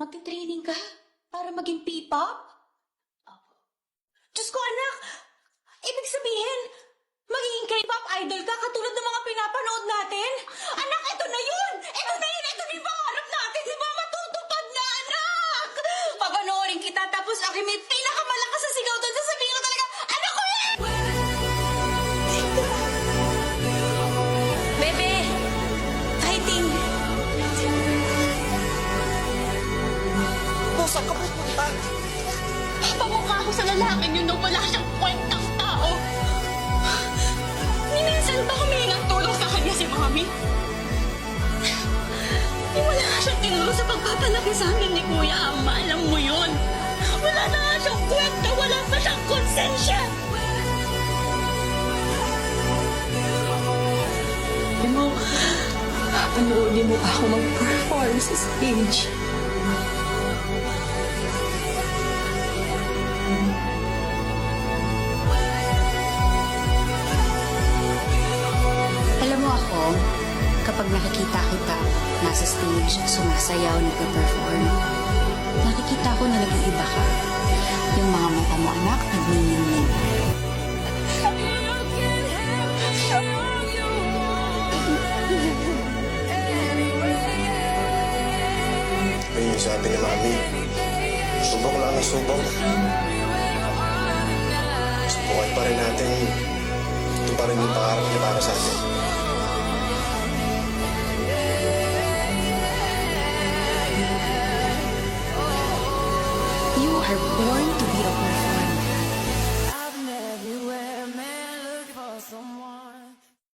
Magti-training ka para maging P-pop? Diyos ko, anak! Ibig sabihin, magiging K-pop idol ka katulad ng mga pinapanood natin? Anak, ito na yun! Ito na yun! Ito na yung pangarap natin! Di ba matutupad na, anak? Papanoorin kita tapos ako may pinakamalakas sa sigaw doon. Sasabihin ko talaga, anak ko yan! Bebe! Fighting! Saan ka pupunta? Pamukha ako sa lalaking yun nung wala siyang kwentang tao. Ni minsan ba humingi ng tulong sa kanya si Mami? Ni wala nga siyang tinulong sa pagpapalaki sa amin ni Kuya Ama. Alam mo yun. Wala na nga siyang kwenta. Wala pa siyang konsensya. Alam mo, panoodin mo ako mag-perform sa stage. Alam mo ako, kapag nakikita kita, nasa stage, sumasayaw, nagpe-perform, nakikita ko na nag-iiba ka. Yung mga mata mo, anak, nagniningning. Ayun yung sabi ni Mami. Subok lang na subok. Subukan pa rin natin. Ito pa rin yung pangarap niya para sa atin.